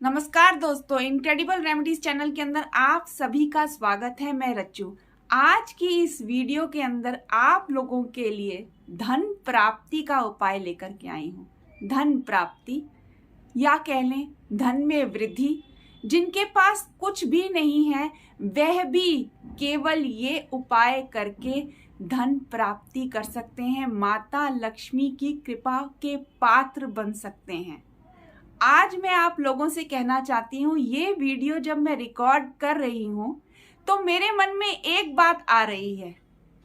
नमस्कार दोस्तों, incredible remedies channel के अंदर आप सभी का स्वागत है। मैं रच्चू। आज की इस वीडियो के अंदर आप लोगों के लिए धन प्राप्ति का उपाय लेकर के आई हूँ। धन प्राप्ति या कह लें धन में वृद्धि। जिनके पास कुछ भी नहीं है वह भी केवल ये उपाय करके धन प्राप्ति कर सकते हैं, माता लक्ष्मी की कृपा के पात्र बन सकते हैं। आज मैं आप लोगों से कहना चाहती हूँ, ये वीडियो जब मैं रिकॉर्ड कर रही हूँ तो मेरे मन में एक बात आ रही है।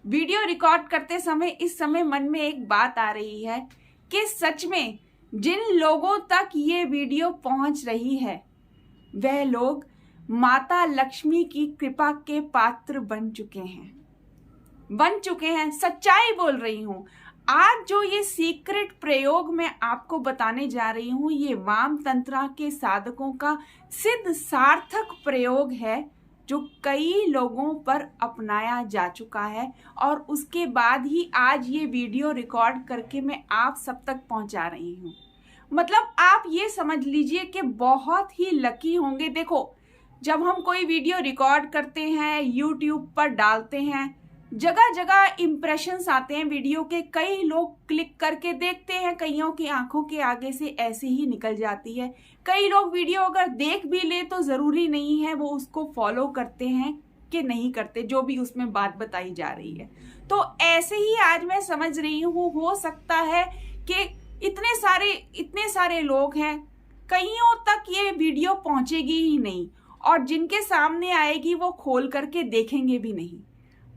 वीडियो रिकॉर्ड करते समय इस समय मन में एक बात आ रही है कि सच में जिन लोगों तक ये वीडियो पहुंच रही है वह लोग माता लक्ष्मी की कृपा के पात्र बन चुके हैं। सच्चाई बोल रही हूँ। आज जो ये सीक्रेट प्रयोग मैं आपको बताने जा रही हूँ, ये वाम तंत्रा के साधकों का सिद्ध सार्थक प्रयोग है जो कई लोगों पर अपनाया जा चुका है और उसके बाद ही आज ये वीडियो रिकॉर्ड करके मैं आप सब तक पहुंचा रही हूँ। मतलब आप ये समझ लीजिए कि बहुत ही लकी होंगे। देखो, जब हम कोई वीडियो रिकॉर्ड करते हैं, यूट्यूब पर डालते हैं, जगह जगह इंप्रेशंस आते हैं वीडियो के, कई लोग क्लिक करके देखते हैं, कईयों की आंखों के आगे से ऐसे ही निकल जाती है। कई लोग वीडियो अगर देख भी ले तो जरूरी नहीं है वो उसको फॉलो करते हैं कि नहीं करते, जो भी उसमें बात बताई जा रही है। तो ऐसे ही आज मैं समझ रही हूँ, हो सकता है कि इतने सारे लोग हैं, कईयों तक ये वीडियो पहुंचेगी ही नहीं और जिनके सामने आएगी वो खोल करके देखेंगे भी नहीं।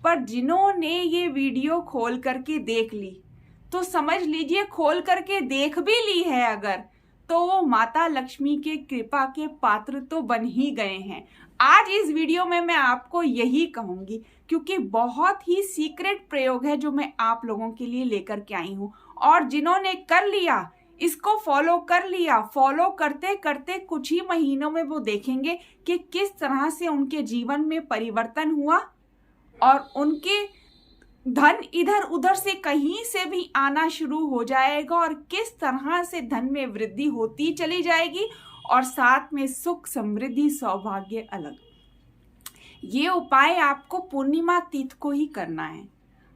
पर जिन्होंने ये वीडियो खोल करके देख ली तो समझ लीजिए, खोल करके देख भी ली है अगर, तो वो माता लक्ष्मी के कृपा के पात्र तो बन ही गए हैं। आज इस वीडियो में मैं आपको यही कहूंगी, क्योंकि बहुत ही सीक्रेट प्रयोग है जो मैं आप लोगों के लिए लेकर के आई हूं। और जिन्होंने कर लिया, इसको फॉलो कर लिया, फॉलो करते करते कुछ ही महीनों में वो देखेंगे कि किस तरह से उनके जीवन में परिवर्तन हुआ और उनके धन इधर उधर से कहीं से भी आना शुरू हो जाएगा और किस तरह से धन में वृद्धि होती चली जाएगी और साथ में सुख, समृद्धि, सौभाग्य अलग। ये उपाय आपको पूर्णिमा तिथि को ही करना है।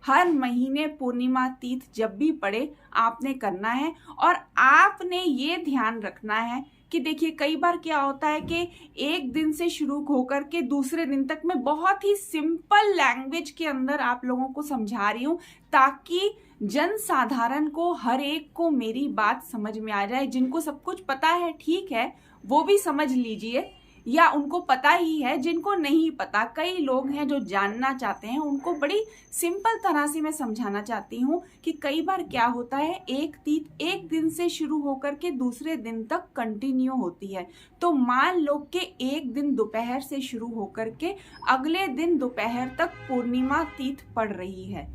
हर महीने पूर्णिमा तिथि जब भी पड़े आपने करना है। और आपने ये ध्यान रखना है कि देखिए, कई बार क्या होता है कि एक दिन से शुरू होकर के दूसरे दिन तक मैं बहुत ही सिंपल लैंग्वेज के अंदर आप लोगों को समझा रही हूँ ताकि जन साधारण को, हर एक को मेरी बात समझ में आ जाए। जिनको सब कुछ पता है ठीक है, वो भी समझ लीजिए, या उनको पता ही है। जिनको नहीं पता, कई लोग हैं जो जानना चाहते हैं, उनको बड़ी सिंपल तरह से मैं समझाना चाहती हूँ कि कई बार क्या होता है, एक तीज एक दिन से शुरू होकर के दूसरे दिन तक कंटिन्यू होती है। तो मान लो कि एक दिन दोपहर से शुरू होकर के अगले दिन दोपहर तक पूर्णिमा तिथि पड़ रही है।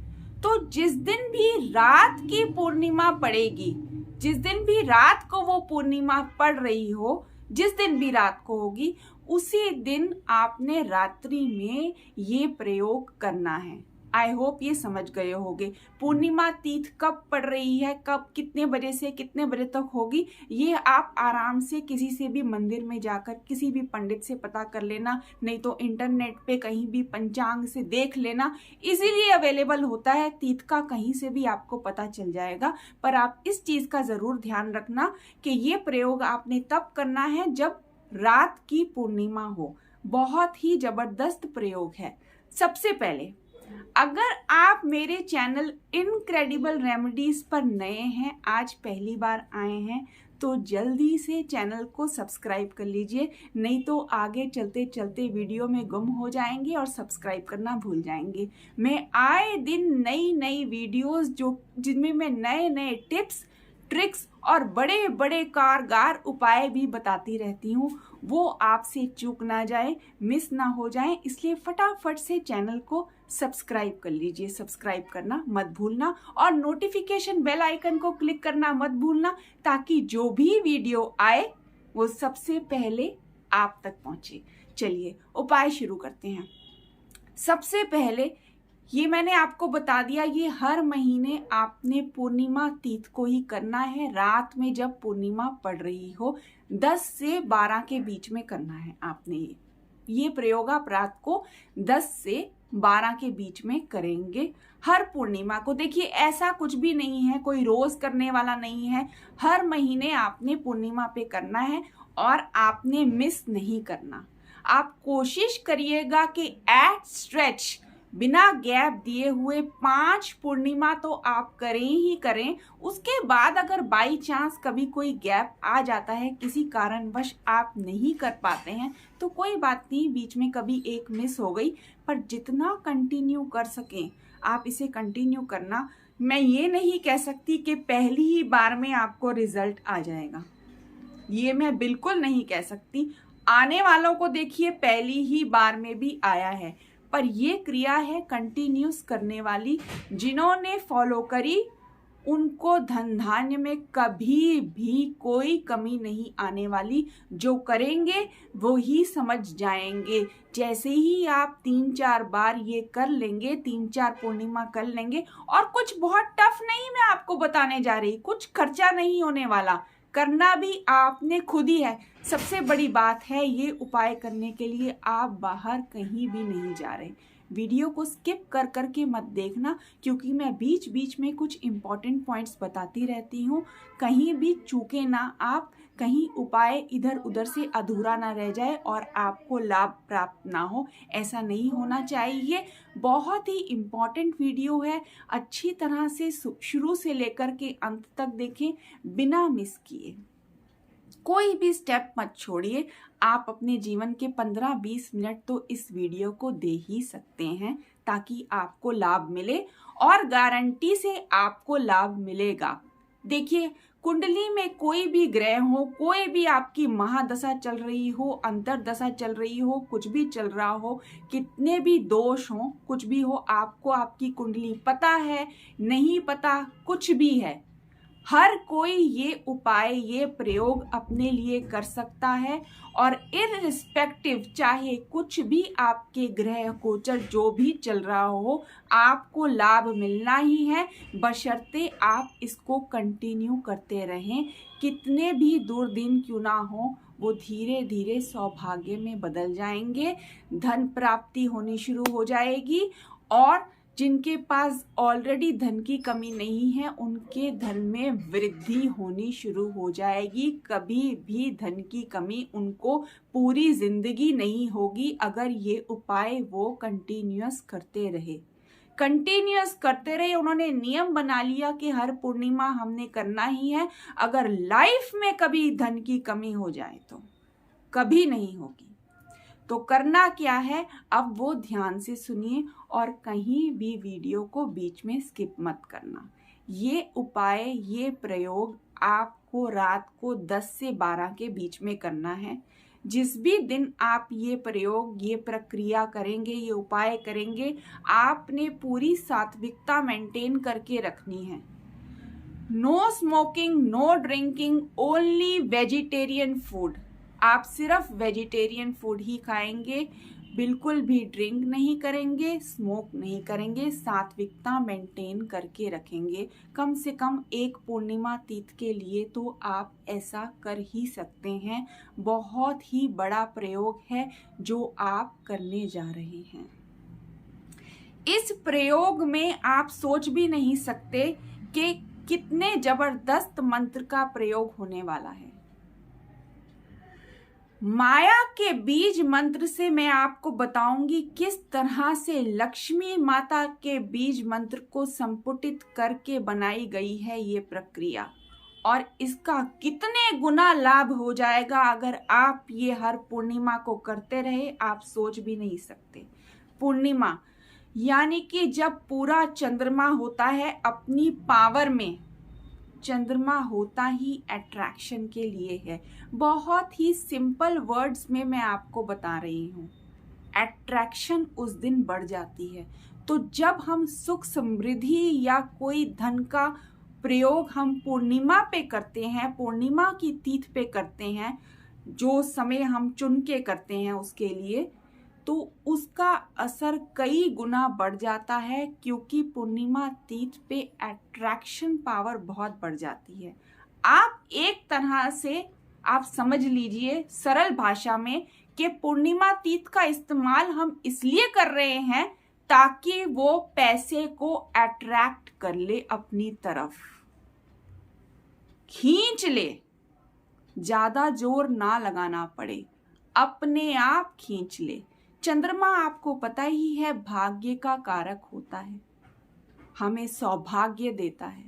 तो जिस दिन भी रात की पूर्णिमा पड़ेगी, जिस दिन भी रात को वो पूर्णिमा पड़ रही हो, जिस दिन भी रात को होगी, उसी दिन आपने रात्रि में ये प्रयोग करना है। आई होप ये समझ गए होंगे। पूर्णिमा तिथि कब पड़ रही है, कब, कितने बजे से कितने बजे तक होगी, ये आप आराम से किसी से भी मंदिर में जाकर किसी भी पंडित से पता कर लेना, नहीं तो इंटरनेट पे कहीं भी पंचांग से देख लेना। इजीली अवेलेबल होता है, तिथि का कहीं से भी आपको पता चल जाएगा। पर आप इस चीज का जरूर ध्यान रखना कि ये प्रयोग आपने तब करना है जब रात की पूर्णिमा हो। बहुत ही जबरदस्त प्रयोग है। सबसे पहले, अगर आप मेरे चैनल इनक्रेडिबल रेमेडीज पर नए हैं, आज पहली बार आए हैं, तो जल्दी से चैनल को सब्सक्राइब कर लीजिए, नहीं तो आगे चलते चलते वीडियो में गुम हो जाएंगे और सब्सक्राइब करना भूल जाएंगे। मैं आए दिन नई नई वीडियोस जिनमें मैं नए नए टिप्स, ट्रिक्स और बड़े बड़े कारगर उपाय भी बताती रहती हूँ, वो आपसे चूक ना जाए, मिस ना हो जाए। इसलिए फटाफट से चैनल को सब्सक्राइब कर लीजिए। सब्सक्राइब करना मत भूलना और नोटिफिकेशन बेल आइकन को क्लिक करना मत भूलना, ताकि जो भी वीडियो आए वो सबसे पहले आप तक पहुंचे। चलिए उपाय शुरू करते हैं। सबसे पहले ये मैंने आपको बता दिया, ये हर महीने आपने पूर्णिमा तिथि को ही करना है। रात में जब पूर्णिमा पड़ रही हो 10 से 12 के बीच में करना है आपने। ये प्रयोग आप रात को 10 से 12 के बीच में करेंगे हर पूर्णिमा को। देखिए ऐसा कुछ भी नहीं है, कोई रोज करने वाला नहीं है, हर महीने आपने पूर्णिमा पे करना है और आपने मिस नहीं करना। आप कोशिश करिएगा कि एट स्ट्रेच बिना गैप दिए हुए 5 पूर्णिमा तो आप करें ही करें। उसके बाद अगर बाई चांस कभी कोई गैप आ जाता है, किसी कारणवश आप नहीं कर पाते हैं, तो कोई बात नहीं, बीच में कभी एक मिस हो गई, पर जितना कंटिन्यू कर सकें आप इसे कंटिन्यू करना। मैं ये नहीं कह सकती कि पहली ही बार में आपको रिजल्ट आ जाएगा, ये मैं बिल्कुल नहीं कह सकती। आने वालों को देखिए पहली ही बार में भी आया है, पर ये क्रिया है कंटिन्यूस करने वाली। जिन्होंने फॉलो करी उनको धन धान्य में कभी भी कोई कमी नहीं आने वाली। जो करेंगे वो ही समझ जाएंगे। जैसे ही आप 3-4 बार ये कर लेंगे, 3-4 पूर्णिमा कर लेंगे, और कुछ बहुत टफ नहीं मैं आपको बताने जा रही, कुछ खर्चा नहीं होने वाला, करना भी आपने खुद ही है। सबसे बड़ी बात है, ये उपाय करने के लिए आप बाहर कहीं भी नहीं जा रहे। वीडियो को स्किप कर करके मत देखना, क्योंकि मैं बीच बीच में कुछ इम्पॉर्टेंट पॉइंट्स बताती रहती हूँ। कहीं भी चूके ना आप, कहीं उपाय इधर उधर से अधूरा ना रह जाए और आपको लाभ प्राप्त ना हो, ऐसा नहीं होना चाहिए। बहुत ही इम्पॉर्टेंट वीडियो है, अच्छी तरह से शुरू से लेकर के अंत तक देखें बिना मिस किए, कोई भी स्टेप मत छोड़िए। आप अपने जीवन के 15-20 मिनट तो इस वीडियो को दे ही सकते हैं, ताकि आपको लाभ मिले, और गारंटी से आपको लाभ मिलेगा। देखिए कुंडली में कोई भी ग्रह हो, कोई भी आपकी महादशा चल रही हो, अंतरदशा चल रही हो, कुछ भी चल रहा हो, कितने भी दोष हो, कुछ भी हो, आपको आपकी कुंडली पता है नहीं पता कुछ भी है, हर कोई ये उपाय, ये प्रयोग अपने लिए कर सकता है। और इररिस्पेक्टिव चाहे कुछ भी आपके ग्रह गोचर जो भी चल रहा हो, आपको लाभ मिलना ही है, बशर्ते आप इसको कंटिन्यू करते रहें। कितने भी दुर्दिन क्यों ना हो, वो धीरे धीरे सौभाग्य में बदल जाएंगे, धन प्राप्ति होनी शुरू हो जाएगी, और जिनके पास ऑलरेडी धन की कमी नहीं है उनके धन में वृद्धि होनी शुरू हो जाएगी। कभी भी धन की कमी उनको पूरी जिंदगी नहीं होगी, अगर ये उपाय वो कंटिन्यूअस करते रहे। उन्होंने नियम बना लिया कि हर पूर्णिमा हमने करना ही है। अगर लाइफ में कभी धन की कमी हो जाए तो कभी नहीं होगी। तो करना क्या है, अब वो ध्यान से सुनिए और कहीं भी वीडियो को बीच में स्किप मत करना। ये उपाय, ये प्रयोग आपको रात को 10 से 12 के बीच में करना है। जिस भी दिन आप ये प्रयोग, ये प्रक्रिया करेंगे, ये उपाय करेंगे, आपने पूरी सात्विकता मेंटेन करके रखनी है। No smoking, no drinking, only vegetarian food. आप सिर्फ वेजिटेरियन फूड ही खाएंगे, बिल्कुल भी ड्रिंक नहीं करेंगे, स्मोक नहीं करेंगे, सात्विकता मेंटेन करके रखेंगे। कम से कम एक पूर्णिमा तिथि के लिए तो आप ऐसा कर ही सकते हैं। बहुत ही बड़ा प्रयोग है जो आप करने जा रहे हैं। इस प्रयोग में आप सोच भी नहीं सकते कि कितने जबरदस्त मंत्र का प्रयोग होने वाला है। माया के बीज मंत्र से मैं आपको बताऊंगी किस तरह से लक्ष्मी माता के बीज मंत्र को संपुटित करके बनाई गई है ये प्रक्रिया, और इसका कितने गुना लाभ हो जाएगा अगर आप ये हर पूर्णिमा को करते रहे, आप सोच भी नहीं सकते। पूर्णिमा यानी कि जब पूरा चंद्रमा होता है अपनी पावर में, चंद्रमा होता ही अट्रैक्शन के लिए है। बहुत ही सिंपल वर्ड्स में मैं आपको बता रही हूँ, अट्रैक्शन उस दिन बढ़ जाती है। तो जब हम सुख समृद्धि या कोई धन का प्रयोग हम पूर्णिमा पे करते हैं, पूर्णिमा की तिथि पे करते हैं, जो समय हम चुन के करते हैं उसके लिए, तो उसका असर कई गुना बढ़ जाता है, क्योंकि पूर्णिमा तीथ पे अट्रैक्शन पावर बहुत बढ़ जाती है। आप एक तरह से आप समझ लीजिए सरल भाषा में कि पूर्णिमा तीथ का इस्तेमाल हम इसलिए कर रहे हैं ताकि वो पैसे को अट्रैक्ट कर ले, अपनी तरफ खींच ले। ज्यादा जोर ना लगाना पड़े, अपने आप खींच ले। चंद्रमा आपको पता ही है भाग्य का कारक होता है, हमें सौभाग्य देता है।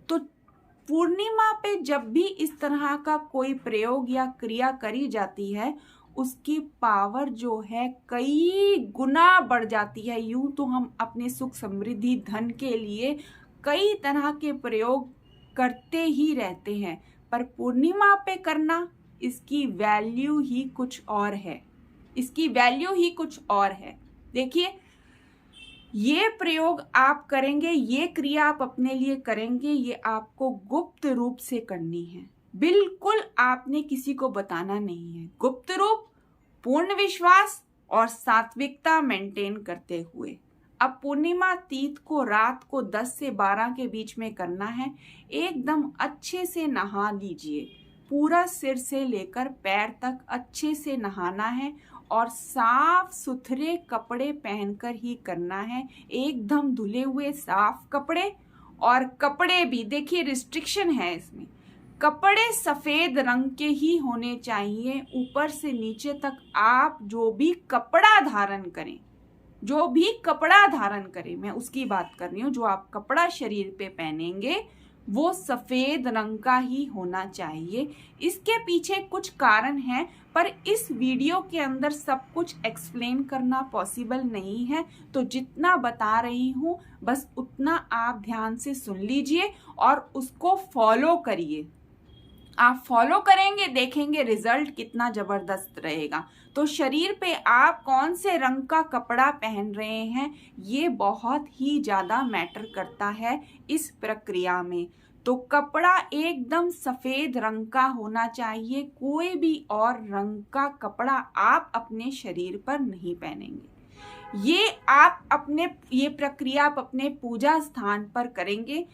तो पूर्णिमा पे जब भी इस तरह का कोई प्रयोग या क्रिया करी जाती है, उसकी पावर जो है कई गुना बढ़ जाती है। यूं तो हम अपने सुख समृद्धि धन के लिए कई तरह के प्रयोग करते ही रहते हैं, पर पूर्णिमा पे करना, इसकी वैल्यू ही कुछ और है। इसकी वैल्यू ही कुछ और है। देखिए, ये प्रयोग आप करेंगे, ये क्रिया आप अपने लिए करेंगे, ये आपको गुप्त रूप से करनी है। बिल्कुल आपने किसी को बताना नहीं है। गुप्त रूप, पूर्ण विश्वास और सात्विकता मेंटेन करते हुए। अब पूर्णिमा तीथ को रात को 10 से 12 के बीच में करना है। एकदम अच्छे से नहा लीजिए, पूरा सिर से लेकर पैर तक अच्छे से नहाना है और साफ सुथरे कपड़े पहनकर ही करना है। एकदम धुले हुए साफ कपड़े, और कपड़े भी देखिए रिस्ट्रिक्शन है इसमें, कपड़े सफेद रंग के ही होने चाहिए। ऊपर से नीचे तक आप जो भी कपड़ा धारण करें, जो भी कपड़ा धारण करें, मैं उसकी बात कर रही हूँ, जो आप कपड़ा शरीर पे पहनेंगे वो सफेद रंग का ही होना चाहिए। इसके पीछे कुछ कारण हैं, पर इस वीडियो के अंदर सब कुछ एक्सप्लेन करना पॉसिबल नहीं है, तो जितना बता रही हूँ बस उतना आप ध्यान से सुन लीजिए और उसको फॉलो करिए। आप फॉलो करेंगे, देखेंगे रिजल्ट कितना जबरदस्त रहेगा। तो शरीर पे आप कौन से रंग का कपड़ा पहन रहे हैं, ये बहुत ही ज्यादा मैटर करता है इस प्रक्रिया में। तो कपड़ा एकदम सफेद रंग का होना चाहिए, कोई भी और रंग का कपड़ा आप अपने शरीर पर नहीं पहनेंगे। ये प्रक्रिया आप अपने पूजा स्थान पर करेंगे।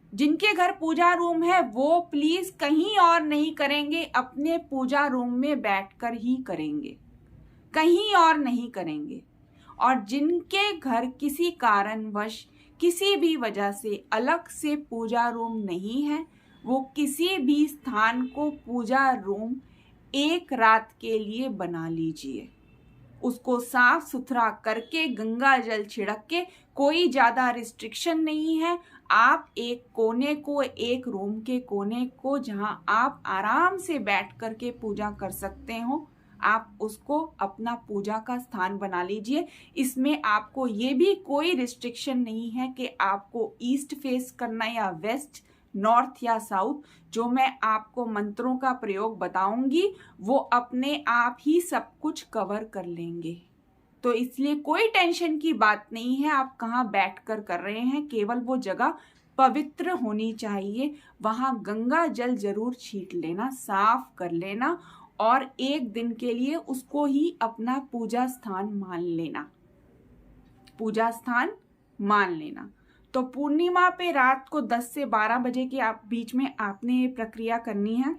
जिनके घर पूजा रूम है वो प्लीज कहीं और नहीं करेंगे, अपने पूजा रूम में बैठकर ही करेंगे, कहीं और नहीं करेंगे। और जिनके घर किसी कारणवश, किसी भी वजह से अलग से पूजा रूम नहीं है, वो किसी भी स्थान को पूजा रूम एक रात के लिए बना लीजिए। उसको साफ सुथरा करके गंगा जल छिड़क के, कोई ज्यादा रिस्ट्रिक्शन नहीं है। आप एक कोने को, एक रूम के कोने को जहां आप आराम से बैठ करके पूजा कर सकते हो, आप उसको अपना पूजा का स्थान बना लीजिए। इसमें आपको ये भी कोई रिस्ट्रिक्शन नहीं है कि आपको ईस्ट फेस करना या वेस्ट, नॉर्थ या साउथ। जो मैं आपको मंत्रों का प्रयोग बताऊंगी वो अपने आप ही सब कुछ कवर कर लेंगे। तो इसलिए कोई टेंशन की बात नहीं है आप कहाँ बैठकर कर रहे हैं, केवल वो जगह पवित्र होनी चाहिए। वहां गंगा जल जरूर छीट लेना, साफ कर लेना और एक दिन के लिए उसको ही अपना पूजा स्थान मान लेना, पूजा स्थान मान लेना। तो पूर्णिमा पे रात को 10 से 12 बजे के बीच में आपने ये प्रक्रिया करनी है।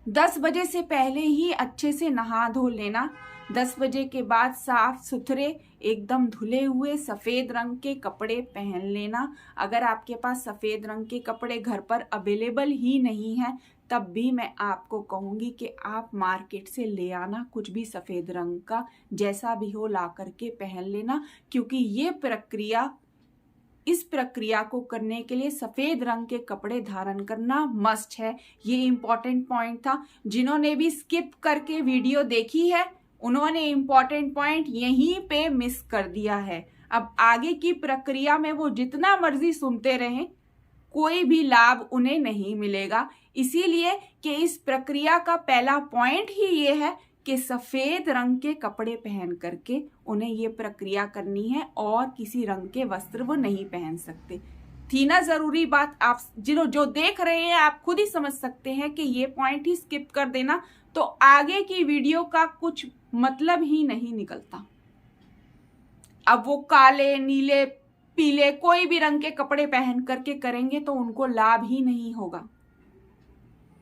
10 बजे से पहले ही अच्छे से नहा धो लेना। 10 बजे के बाद साफ सुथरे एकदम धुले हुए सफेद रंग के कपड़े पहन लेना। अगर आपके पास सफेद रंग के कपड़े घर पर अवेलेबल ही नहीं है, तब भी मैं आपको कहूंगी कि आप मार्केट से ले आना कुछ भी सफेद रंग का, जैसा भी हो ला करके पहन लेना। क्योंकि इस प्रक्रिया को करने के लिए सफेद रंग के कपड़े धारण करना मस्ट है। ये इंपॉर्टेंट पॉइंट था। जिन्होंने भी स्किप करके वीडियो देखी है उन्होंने इंपॉर्टेंट पॉइंट यहीं पे मिस कर दिया है। अब आगे की प्रक्रिया में वो जितना मर्जी सुनते रहें, कोई भी लाभ उन्हें नहीं मिलेगा। इसीलिए कि इस प्रक्रिया का पहला पॉइंट ही ये है कि सफेद रंग के कपड़े पहन करके उन्हें ये प्रक्रिया करनी है और किसी रंग के वस्त्र वो नहीं पहन सकते। थी ना जरूरी बात? आप जो देख रहे हैं आप खुद ही समझ सकते हैं कि ये पॉइंट ही स्किप कर देना तो आगे की वीडियो का कुछ मतलब ही नहीं निकलता। अब वो काले, नीले, पीले कोई भी रंग के कपड़े पहन करके करेंगे तो उनको लाभ ही नहीं होगा।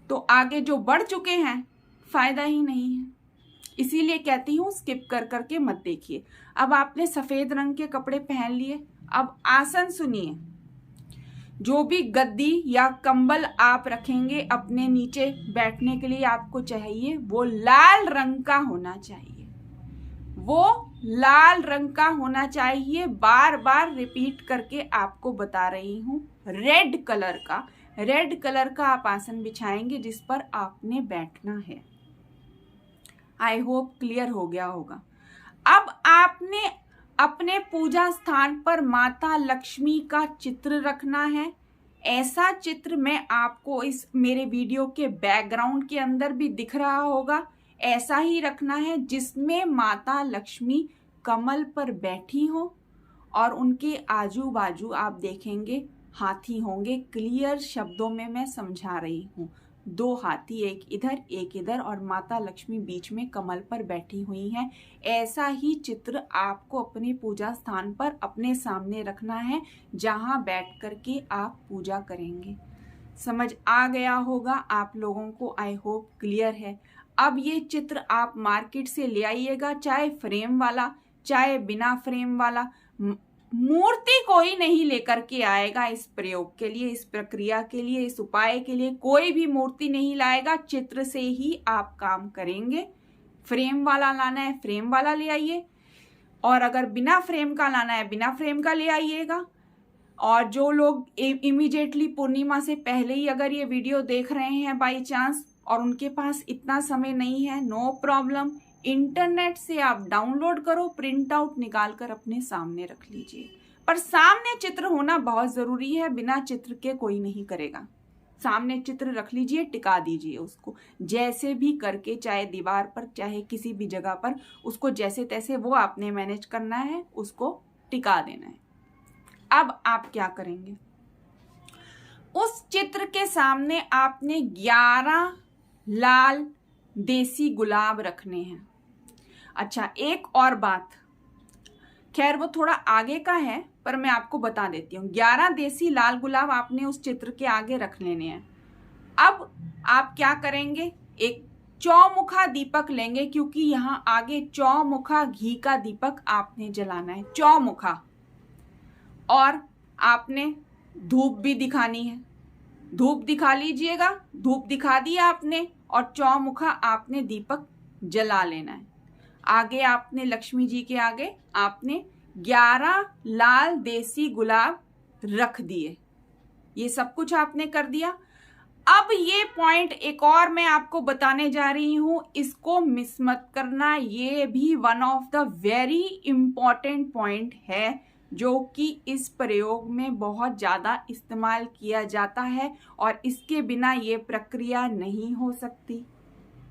तो आगे जो बढ़ चुके हैं फायदा ही नहीं है। इसीलिए कहती हूं स्किप कर करके मत देखिए। अब आपने सफेद रंग के कपड़े पहन लिए, अब आसन सुनिए। जो भी गद्दी या कंबल आप रखेंगे अपने नीचे बैठने के लिए, आपको चाहिए वो लाल रंग का होना चाहिए। वो लाल रंग का होना चाहिए। बार बार रिपीट करके आपको बता रही हूं। रेड कलर का आप आसन बिछाएंगे जिस पर आपने बैठना है। आई होप क्लियर हो गया होगा। अब आपने अपने पूजा स्थान पर माता लक्ष्मी का चित्र रखना है। ऐसा चित्र मैं आपको इस मेरे वीडियो के बैकग्राउंड के अंदर भी दिख रहा होगा। ऐसा ही रखना है जिसमें माता लक्ष्मी कमल पर बैठी हो और उनके आजू बाजू आप देखेंगे हाथी होंगे। क्लियर शब्दों में मैं समझा रही हूँ। 2 हाथी, एक इधर और माता लक्ष्मी बीच में कमल पर बैठी हुई हैं। ऐसा ही चित्र आपको अपने पूजा स्थान पर अपने सामने रखना है जहां बैठ करके आप पूजा करेंगे। समझ आ गया होगा आप लोगों को। आई होप क्लियर है। अब ये चित्र आप मार्केट से ले आइएगा, चाहे फ्रेम वाला चाहे बिना फ्रेम वाला। मूर्ति कोई नहीं लेकर के आएगा इस प्रयोग के लिए, इस प्रक्रिया के लिए, इस उपाय के लिए कोई भी मूर्ति नहीं लाएगा। चित्र से ही आप काम करेंगे। फ्रेम वाला लाना है फ्रेम वाला ले आइए, और अगर बिना फ्रेम का लाना है बिना फ्रेम का ले आइएगा। और जो लोग इमीडिएटली पूर्णिमा से पहले ही अगर ये वीडियो देख रहे हैं बाई चांस और उनके पास इतना समय नहीं है, नो प्रॉब्लम, इंटरनेट से आप डाउनलोड करो, प्रिंट आउट निकाल कर अपने सामने रख लीजिए। पर सामने चित्र होना बहुत जरूरी है। बिना चित्र के कोई नहीं करेगा। सामने चित्र रख लीजिए, टिका दीजिए उसको जैसे भी करके, चाहे दीवार पर चाहे किसी भी जगह पर, उसको जैसे तैसे वो आपने मैनेज करना है, उसको टिका देना है। अब आप क्या करेंगे, उस चित्र के सामने आपने 11 लाल देसी गुलाब रखने हैं। अच्छा, एक और बात, खैर वो थोड़ा आगे का है पर मैं आपको बता देती हूँ। 11 देसी लाल गुलाब आपने उस चित्र के आगे रख लेने हैं। अब आप क्या करेंगे, एक चौमुखा दीपक लेंगे, क्योंकि यहाँ आगे चौमुखा घी का दीपक आपने जलाना है, चौमुखा। और आपने धूप भी दिखानी है, धूप दिखा लीजिएगा। धूप दिखा दिया आपने और चौमुखा आपने दीपक जला लेना है। आगे आपने लक्ष्मी जी के आगे आपने 11 लाल देसी गुलाब रख दिए। ये सब कुछ आपने कर दिया। अब ये पॉइंट एक और मैं आपको बताने जा रही हूं, इसको मिस मत करना। ये भी one of the very important point है जो कि इस प्रयोग में बहुत ज़्यादा इस्तेमाल किया जाता है और इसके बिना ये प्रक्रिया नहीं हो सकती।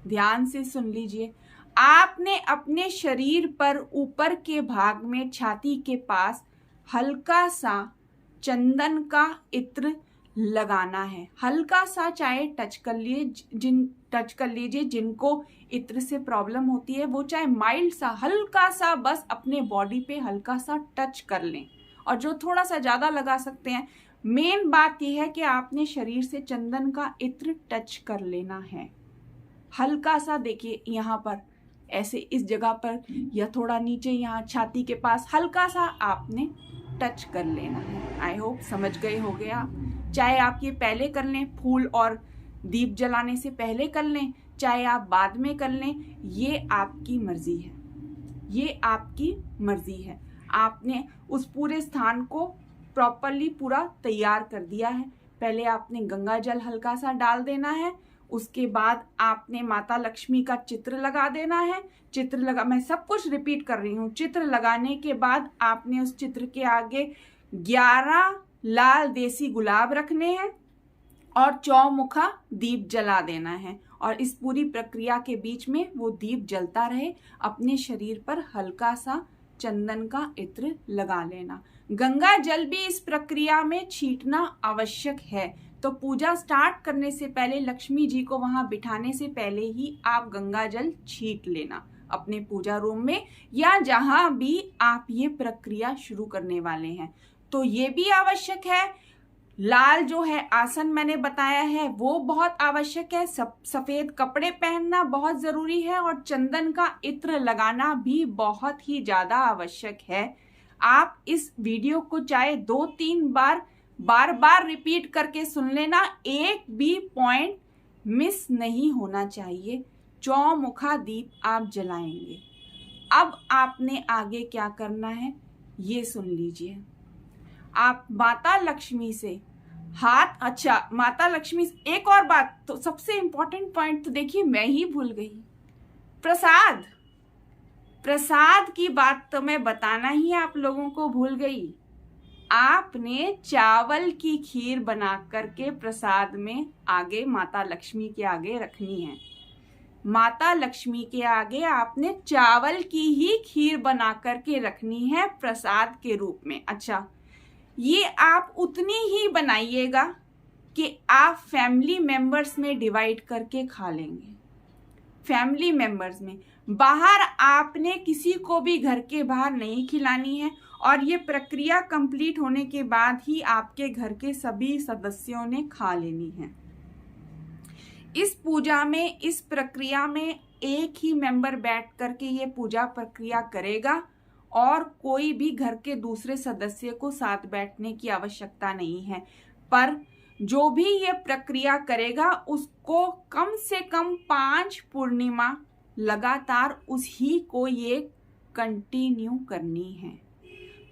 ध्यान से सुन लीजिए। आपने अपने शरीर पर ऊपर के भाग में छाती के पास हल्का सा चंदन का इत्र लगाना है। हल्का सा, चाहे टच कर लीजिए जिनको इत्र से प्रॉब्लम होती है, वो चाहे माइल्ड सा, हल्का सा बस अपने बॉडी पे हल्का सा टच कर लें। और जो थोड़ा सा ज्यादा लगा सकते हैं। मेन बात यह है कि आपने शरीर से चंदन का इत्र टच कर लेना है। हल्का सा, देखिए यहाँ पर ऐसे इस जगह पर या थोड़ा नीचे यहाँ छाती के पास हल्का सा आपने टच कर लेना है। आई होप समझ गए होंगे आप। चाहे आप ये पहले कर लें, फूल और दीप जलाने से पहले कर लें, चाहे आप बाद में कर लें, ये आपकी मर्जी है। ये आपकी मर्जी है। आपने उस पूरे स्थान को प्रॉपरली पूरा तैयार कर दिया है। पहले आपने गंगा जल हल्का सा डाल देना है, उसके बाद आपने माता लक्ष्मी का चित्र लगा देना है। मैं सब कुछ रिपीट कर रही हूँ। चित्र लगाने के बाद आपने उस चित्र के आगे 11 लाल देसी गुलाब रखने हैं और चौमुखा दीप जला देना है। और इस पूरी प्रक्रिया के बीच में वो दीप जलता रहे। अपने शरीर पर हल्का सा चंदन का इत्र लगा लेना। गंगा जल भी इस प्रक्रिया में छींटना आवश्यक है। तो पूजा स्टार्ट करने से पहले, लक्ष्मी जी को वहां बिठाने से पहले ही आप गंगा जल छीट लेना अपने पूजा रूम में या जहां भी आप ये प्रक्रिया शुरू करने वाले हैं। तो ये भी आवश्यक है। लाल जो है आसन मैंने बताया है वो बहुत आवश्यक है। सफेद कपड़े पहनना बहुत जरूरी है और चंदन का इत्र लगाना भी बहुत ही ज्यादा आवश्यक है। आप इस वीडियो को चाहे 2-3 बार रिपीट करके सुन लेना, एक भी पॉइंट मिस नहीं होना चाहिए। चौमुखा दीप आप जलाएंगे। अब आपने आगे क्या करना है ये सुन लीजिए। आप माता लक्ष्मी से हाथ, अच्छा माता लक्ष्मी से एक और बात, तो सबसे इंपॉर्टेंट पॉइंट तो देखिए मैं ही भूल गई, प्रसाद की बात तो मैं बताना ही आप लोगों को भूल गई। आपने चावल की खीर बना करके प्रसाद में आगे माता लक्ष्मी के आगे रखनी है। माता लक्ष्मी के आगे आपने चावल की ही खीर बना करके रखनी है प्रसाद के रूप में। अच्छा, ये आप उतनी ही बनाइएगा कि आप फैमिली मेंबर्स में डिवाइड करके खा लेंगे। फैमिली मेंबर्स में, बाहर आपने किसी को भी घर के बाहर नहीं खिलानी है और ये प्रक्रिया कंप्लीट होने के बाद ही आपके घर के सभी सदस्यों ने खा लेनी है। इस पूजा में, इस प्रक्रिया में एक ही मेंबर बैठ करके ये पूजा प्रक्रिया करेगा और कोई भी घर के दूसरे सदस्य को साथ बैठने की आवश्यकता नहीं है। पर जो भी ये प्रक्रिया करेगा उसको कम से कम 5 पूर्णिमा लगातार उसी को ये कंटिन्यू करनी है।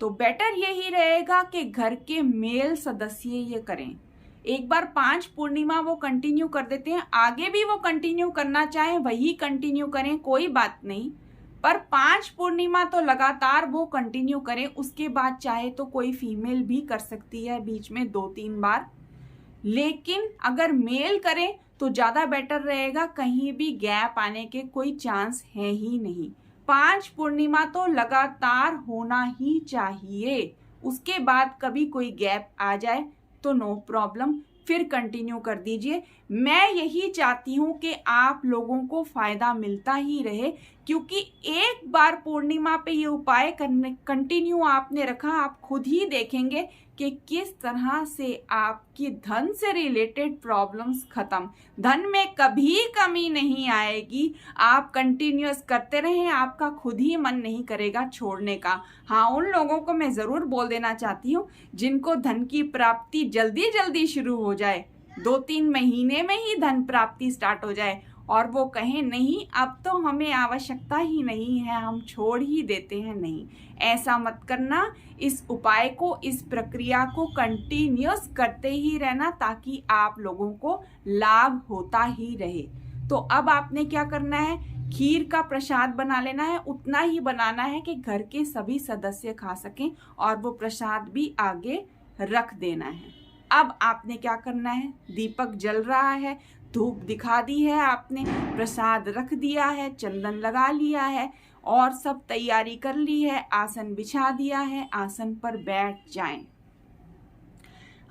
तो बेटर यही रहेगा कि घर के मेल सदस्य ये करें। एक बार 5 पूर्णिमा वो कंटिन्यू कर देते हैं, आगे भी वो कंटिन्यू करना चाहे वही कंटिन्यू करें, कोई बात नहीं, पर 5 पूर्णिमा तो लगातार वो कंटिन्यू करें। उसके बाद चाहे तो कोई फीमेल भी कर सकती है बीच में 2-3 बार, लेकिन अगर मेल करें तो ज्यादा बेटर रहेगा। कहीं भी गैप आने के कोई चांस है ही नहीं। 5 पूर्णिमा तो लगातार होना ही चाहिए। उसके बाद कभी कोई गैप आ जाए तो नो प्रॉब्लम, फिर कंटिन्यू कर दीजिए। मैं यही चाहती हूं कि आप लोगों को फायदा मिलता ही रहे, क्योंकि एक बार पूर्णिमा पे ये उपाय करने कंटिन्यू आपने रखा, आप खुद ही देखेंगे कि किस तरह से आपकी धन से रिलेटेड प्रॉब्लम्स खत्म, धन में कभी कमी नहीं आएगी। आप कंटिन्यूअस करते रहें, आपका खुद ही मन नहीं करेगा छोड़ने का। हाँ, उन लोगों को मैं जरूर बोल देना चाहती हूँ जिनको धन की प्राप्ति जल्दी जल्दी शुरू हो जाए, 2-3 महीने में ही धन प्राप्ति स्टार्ट हो जाए और वो कहें नहीं अब तो हमें आवश्यकता ही नहीं है, हम छोड़ ही देते हैं, नहीं, ऐसा मत करना। इस उपाय को, इस प्रक्रिया को कंटिन्यूअस करते ही रहना ताकि आप लोगों को लाभ होता ही रहे। तो अब आपने क्या करना है, खीर का प्रसाद बना लेना है, उतना ही बनाना है कि घर के सभी सदस्य खा सकें और वो प्रसाद भी आगे रख देना है। अब आपने क्या करना है, दीपक जल रहा है, धूप दिखा दी है आपने, प्रसाद रख दिया है, चंदन लगा लिया है और सब तैयारी कर ली है, आसन बिछा दिया है, आसन पर बैठ जाएं।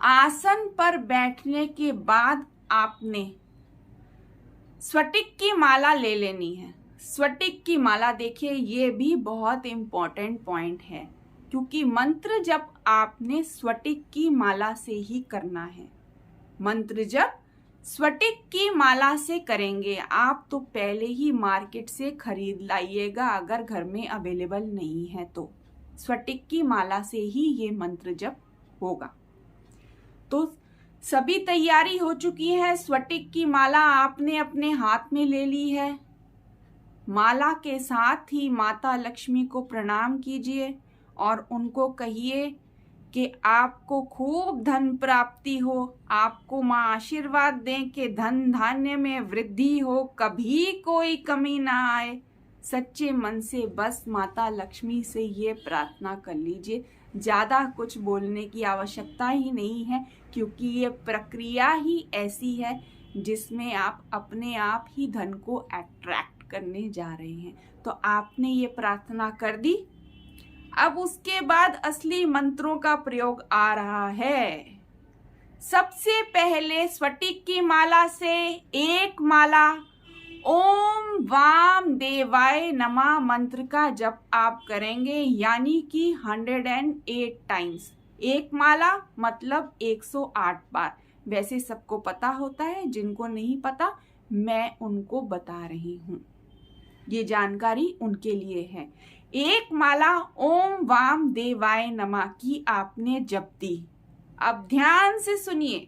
आसन पर बैठने के बाद आपने स्फटिक की माला ले लेनी है। स्फटिक की माला, देखिए ये भी बहुत इंपॉर्टेंट पॉइंट है, क्योंकि मंत्र जप आपने स्फटिक की माला से ही करना है। मंत्र जप स्फटिक की माला से करेंगे आप तो पहले ही मार्केट से खरीद लाइएगा, अगर घर में अवेलेबल नहीं है तो स्फटिक की माला से ही ये मंत्र जप होगा। तो सभी तैयारी हो चुकी है, स्फटिक की माला आपने अपने हाथ में ले ली है। माला के साथ ही माता लक्ष्मी को प्रणाम कीजिए और उनको कहिए कि आपको खूब धन प्राप्ति हो, आपको माँ आशीर्वाद दें कि धन धान्य में वृद्धि हो, कभी कोई कमी ना आए। सच्चे मन से बस माता लक्ष्मी से ये प्रार्थना कर लीजिए। ज़्यादा कुछ बोलने की आवश्यकता ही नहीं है, क्योंकि ये प्रक्रिया ही ऐसी है जिसमें आप अपने आप ही धन को अट्रैक्ट करने जा रहे हैं। तो आपने ये प्रार्थना कर दी। अब उसके बाद असली मंत्रों का प्रयोग आ रहा है। सबसे पहले स्फटिक की माला से एक माला ओम वाम देवाय नमः मंत्र का जप आप करेंगे, यानी कि 108 टाइम्स। एक माला मतलब 108 बार। वैसे सबको पता होता है, जिनको नहीं पता मैं उनको बता रही हूँ, ये जानकारी उनके लिए है। एक माला ओम वाम देवाय नमः की आपने जप दी। अब ध्यान से सुनिए,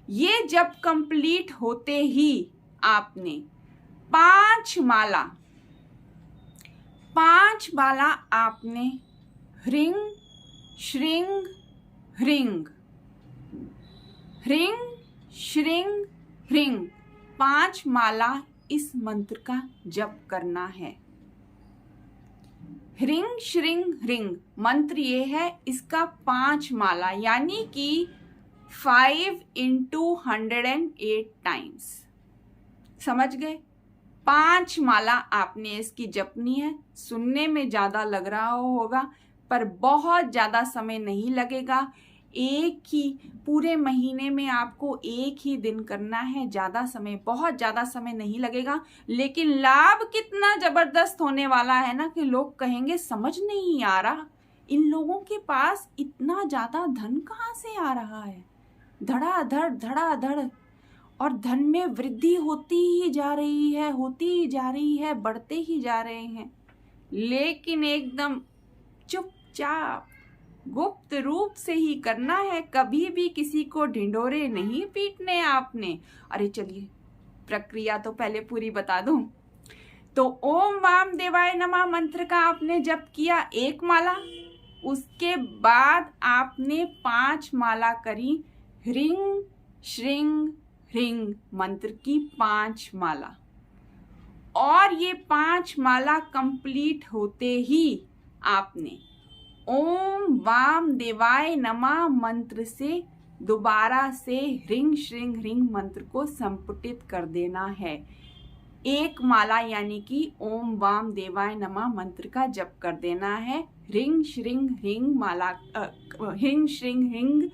ये जप कंप्लीट होते ही आपने 5 माला आपने ह्रीं श्रीं ह्रीं ह्रीं श्रीं ह्रीं 5 माला इस मंत्र का जप करना है। ह्रीं श्रीं ह्रीं मंत्र ये है, इसका 5 माला यानी कि 5 × 108 टाइम्स। समझ गए? 5 माला आपने इसकी जपनी है। सुनने में ज्यादा लग रहा होगा, पर बहुत ज्यादा समय नहीं लगेगा। एक ही पूरे महीने में आपको एक ही दिन करना है। बहुत ज्यादा समय नहीं लगेगा, लेकिन लाभ कितना जबरदस्त होने वाला है ना कि लोग कहेंगे समझ नहीं आ रहा, इन लोगों के पास इतना ज्यादा धन कहाँ से आ रहा है। धड़ाधड़ और धन में वृद्धि होती ही जा रही है, बढ़ते ही जा रहे हैं। लेकिन एकदम चुपचाप गुप्त रूप से ही करना है, कभी भी किसी को ढिंढोरे नहीं पीटने आपने। अरे चलिए प्रक्रिया तो पहले पूरी बता दूं। तो ओम वाम देवाय नमः मंत्र का आपने जप किया 1 माला, उसके बाद आपने 5 माला करी ह्रीं श्रीं ह्रीं मंत्र की 5 माला। और ये 5 माला कंप्लीट होते ही आपने ओम वाम देवाय नमः मंत्र से दोबारा से ह्रीं श्रीं ह्रीं मंत्र को संपुटित कर देना है। 1 माला यानी कि ओम वाम देवाय नमः मंत्र का जप कर देना है। ह्रीं श्रीं ह्रीं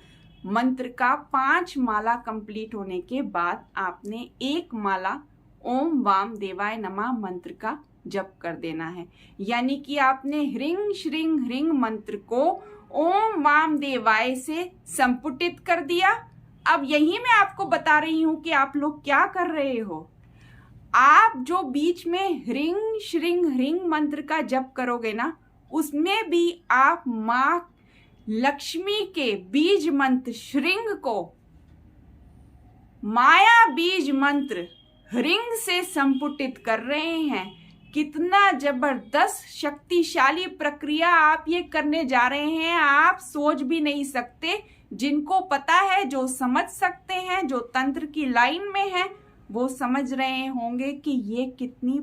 मंत्र का 5 माला कंप्लीट होने के बाद आपने 1 माला ओम वाम देवाय नमः मंत्र का जप कर देना है। यानी कि आपने ह्रीं श्रीं ह्रीं मंत्र को ओम वाम देवाय से संपुटित कर दिया। अब यही मैं आपको बता रही हूं कि आप लोग क्या कर रहे हो। आप जो बीच में ह्रीं श्रीं ह्रीं मंत्र का जप करोगे ना, उसमें भी आप माँ लक्ष्मी के बीज मंत्र श्रीं को माया बीज मंत्र ह्रीं से संपुटित कर रहे हैं। कितना जबरदस्त शक्तिशाली प्रक्रिया आप ये करने जा रहे हैं, आप सोच भी नहीं सकते। जिनको पता है, जो समझ सकते हैं, जो तंत्र की लाइन में है, वो समझ रहे होंगे कि ये कितनी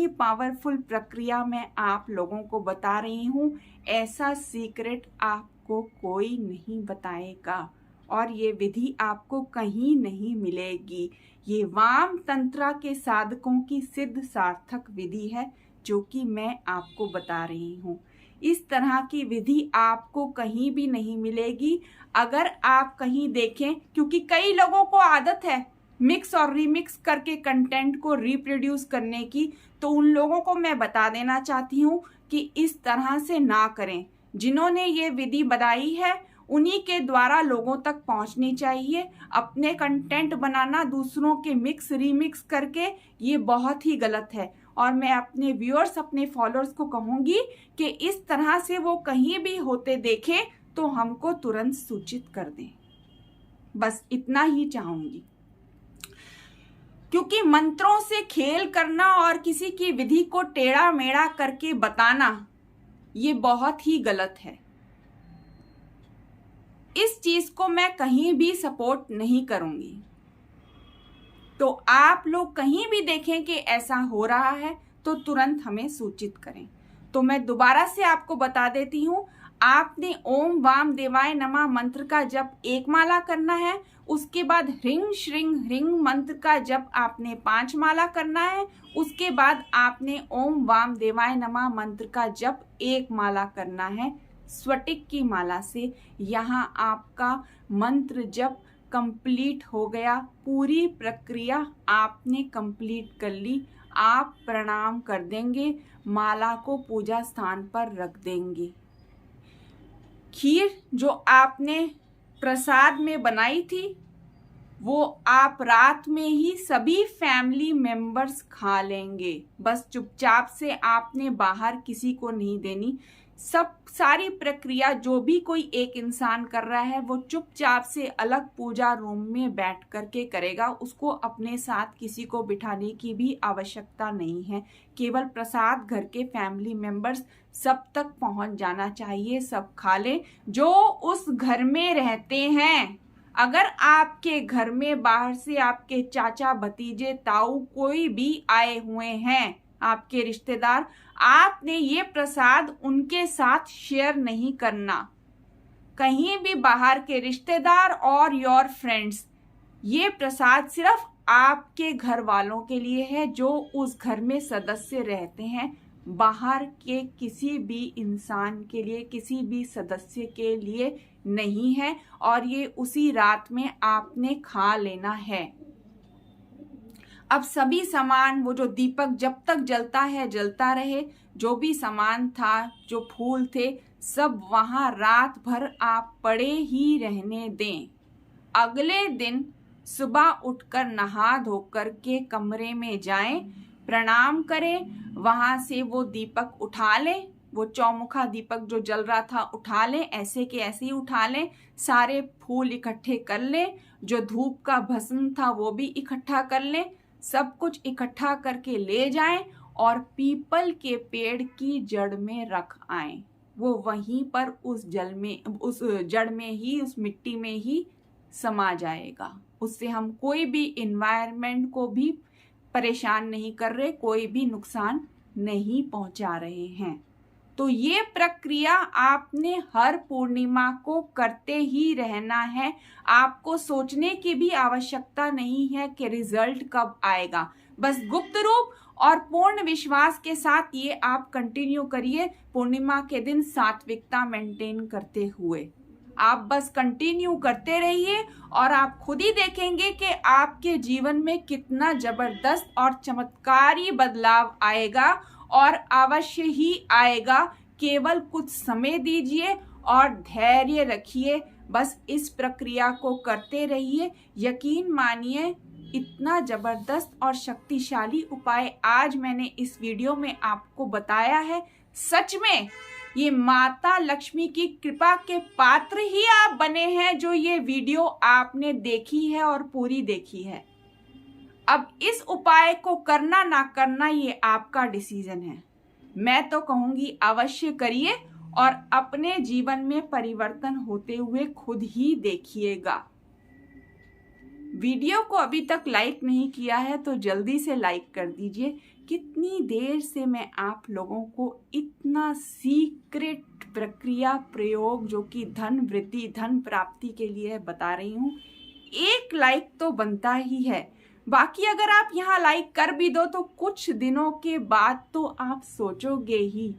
पावरफुल प्रक्रिया मैं आप लोगों को बता रही हूँ। ऐसा सीक्रेट आपको कोई नहीं बताएगा और ये विधि आपको कहीं नहीं मिलेगी। ये वाम तंत्रा के साधकों की सिद्ध सार्थक विधि है जो कि मैं आपको बता रही हूँ। इस तरह की विधि आपको कहीं भी नहीं मिलेगी। अगर आप कहीं देखें, क्योंकि कई लोगों को आदत है मिक्स और रीमिक्स करके कंटेंट को रिप्रोड्यूस करने की, तो उन लोगों को मैं बता देना चाहती हूँ कि इस तरह से ना करें। जिन्होंने ये विधि बताई है उन्हीं के द्वारा लोगों तक पहुंचनी चाहिए। अपने कंटेंट बनाना दूसरों के मिक्स रीमिक्स करके, ये बहुत ही गलत है। और मैं अपने व्यूअर्स, अपने फॉलोअर्स को कहूंगी कि इस तरह से वो कहीं भी होते देखें तो हमको तुरंत सूचित कर दें। बस इतना ही चाहूंगी, क्योंकि मंत्रों से खेल करना और किसी की विधि को टेढ़ा मेढ़ा करके बताना, ये बहुत ही गलत है। इस चीज को मैं कहीं भी सपोर्ट नहीं करूंगी। तो आप लोग कहीं भी देखें कि ऐसा हो रहा है तो तुरंत हमें सूचित करें। तो मैं दोबारा से आपको बता देती हूँ, आपने ओम वाम देवाय नमः मंत्र का जप 1 माला करना है। उसके बाद ह्रीं श्रीं ह्रीं मंत्र का जप आपने 5 माला करना है। उसके बाद आपने ओम वाम देवाय नमः मंत्र का जप 1 माला करना है। स्फटिक की माला से। यहाँ आपका मंत्र जप कंप्लीट हो गया, पूरी प्रक्रिया आपने कंप्लीट कर ली। आप प्रणाम कर देंगे, माला को पूजा स्थान पर रख देंगे। खीर जो आपने प्रसाद में बनाई थी वो आप रात में ही सभी फैमिली मेंबर्स खा लेंगे। बस चुपचाप से आपने बाहर किसी को नहीं देनी। सारी प्रक्रिया जो भी कोई एक इंसान कर रहा है वो चुपचाप से अलग पूजा रूम में बैठ करके करेगा। उसको अपने साथ किसी को बिठाने की भी आवश्यकता नहीं है। केवल प्रसाद घर के फैमिली मेंबर्स सब तक पहुंच जाना चाहिए, सब खा लें जो उस घर में रहते हैं। अगर आपके घर में बाहर से आपके चाचा, भतीजे, ताऊ कोई भी आए हुए हैं, आपके रिश्तेदार, आपने ये प्रसाद उनके साथ शेयर नहीं करना। कहीं भी बाहर के रिश्तेदार और योर फ्रेंड्स, ये प्रसाद सिर्फ आपके घर वालों के लिए है जो उस घर में सदस्य रहते हैं। बाहर के किसी भी इंसान के लिए, किसी भी सदस्य के लिए नहीं है। और ये उसी रात में आपने खा लेना है। अब सभी सामान, वो जो दीपक जब तक जलता है जलता रहे, जो भी सामान था, जो फूल थे, सब वहां रात भर आप पड़े ही रहने दें। अगले दिन सुबह उठकर नहा धोकर के कमरे में जाएं, प्रणाम करें, वहां से वो दीपक उठा लें, वो चौमुखा दीपक जो जल रहा था उठा लें, ऐसे के ऐसे ही उठा लें, सारे फूल इकट्ठे कर लें, जो धूप का भस्म था वो भी इकट्ठा कर लें, सब कुछ इकट्ठा करके ले जाएं और पीपल के पेड़ की जड़ में रख आएं। वो वहीं पर उस जल में, उस जड़ में ही, उस मिट्टी में ही समा जाएगा। उससे हम कोई भी इन्वायरमेंट को भी परेशान नहीं कर रहे, कोई भी नुकसान नहीं पहुंचा रहे हैं। तो ये प्रक्रिया आपने हर पूर्णिमा को करते ही रहना है। आपको सोचने की भी आवश्यकता नहीं है कि रिजल्ट कब आएगा। बस गुप्त रूप और पूर्ण विश्वास के साथ ये आप कंटिन्यू करिए, पूर्णिमा के दिन सात्विकता मेंटेन करते हुए। आप बस कंटिन्यू करते रहिए और आप खुद ही देखेंगे कि आपके जीवन में कितना जबरदस्त और चमत्कारी बदलाव आएगा, और अवश्य ही आएगा। केवल कुछ समय दीजिए और धैर्य रखिए। बस इस प्रक्रिया को करते रहिए। यकीन मानिए, इतना जबरदस्त और शक्तिशाली उपाय आज मैंने इस वीडियो में आपको बताया है। सच में ये माता लक्ष्मी की कृपा के पात्र ही आप बने हैं जो ये वीडियो आपने देखी है और पूरी देखी है। अब इस उपाय को करना ना करना ये आपका डिसीजन है। मैं तो कहूंगी अवश्य करिए और अपने जीवन में परिवर्तन होते हुए खुद ही देखिएगा। वीडियो को अभी तक लाइक नहीं किया है तो जल्दी से लाइक कर दीजिए। कितनी देर से मैं आप लोगों को इतना सीक्रेट प्रक्रिया प्रयोग जो कि धन वृद्धि, धन प्राप्ति के लिए बता रही हूँ। एक लाइक तो बनता ही है। बाकी अगर आप यहाँ लाइक कर भी दो तो कुछ दिनों के बाद तो आप सोचोगे ही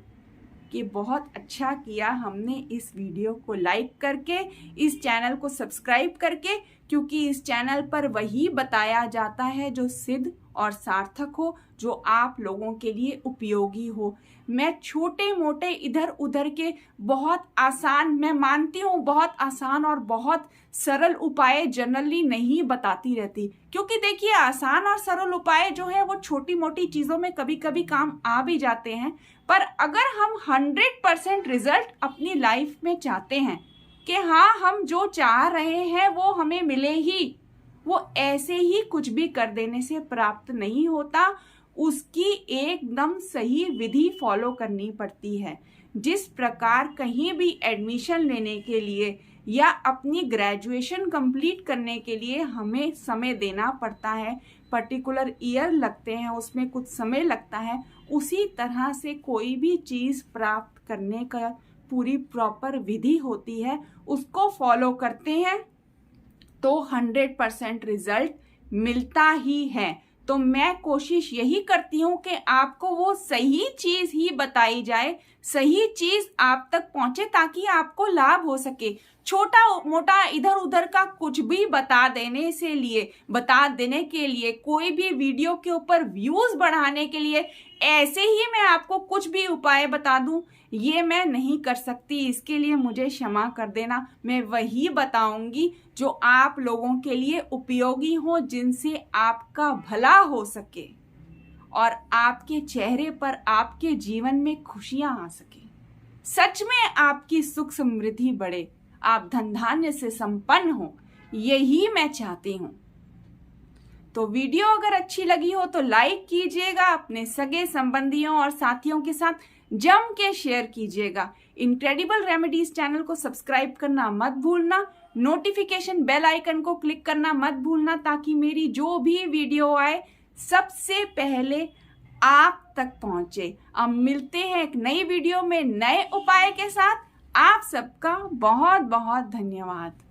कि बहुत अच्छा किया हमने इस वीडियो को लाइक करके, इस चैनल को सब्सक्राइब करके, क्योंकि इस चैनल पर वही बताया जाता है जो सिद्ध और सार्थक हो, जो आप लोगों के लिए उपयोगी हो। मैं छोटे मोटे इधर उधर के बहुत आसान, मैं मानती हूँ बहुत आसान और बहुत सरल उपाय जनरली नहीं बताती रहती, क्योंकि देखिए आसान और सरल उपाय जो है वो छोटी मोटी चीज़ों में कभी कभी काम आ भी जाते हैं। पर अगर हम 100% रिजल्ट अपनी लाइफ में चाहते हैं कि हाँ हम जो चाह रहे हैं वो हमें मिले ही, वो ऐसे ही कुछ भी कर देने से प्राप्त नहीं होता। उसकी एकदम सही विधि फॉलो करनी पड़ती है। जिस प्रकार कहीं भी एडमिशन लेने के लिए या अपनी ग्रेजुएशन कंप्लीट करने के लिए हमें समय देना पड़ता है, पर्टिकुलर ईयर लगते हैं, उसमें कुछ समय लगता है, उसी तरह से कोई भी चीज़ प्राप्त करने का पूरी प्रॉपर विधि होती है। उसको फॉलो करते हैं तो 100% रिजल्ट मिलता ही है। तो मैं कोशिश यही करती हूँ कि आपको वो सही चीज ही बताई जाए, सही चीज आप तक पहुंचे ताकि आपको लाभ हो सके। छोटा मोटा इधर उधर का कुछ भी बता देने के लिए, कोई भी वीडियो के ऊपर व्यूज बढ़ाने के लिए ऐसे ही मैं आपको कुछ भी उपाय बता दूं, ये मैं नहीं कर सकती। इसके लिए मुझे क्षमा कर देना। मैं वही बताऊंगी जो आप लोगों के लिए उपयोगी हो, जिनसे आपका भला हो सके और आपके चेहरे पर, आपके जीवन में खुशियां आ सके, सच में आपकी सुख समृद्धि बढ़े, आप धन धान्य से संपन्न हो, यही मैं चाहती हूं। तो वीडियो अगर अच्छी लगी हो तो लाइक कीजिएगा, अपने सगे संबंधियों और साथियों के साथ जम के शेयर कीजिएगा। इनक्रेडिबल रेमेडीज चैनल को सब्सक्राइब करना मत भूलना, नोटिफिकेशन बेल आइकन को क्लिक करना मत भूलना, ताकि मेरी जो भी वीडियो आए सबसे पहले आप तक पहुंचे। अब मिलते हैं एक नई वीडियो में नए उपाय के साथ। आप सबका बहुत बहुत धन्यवाद।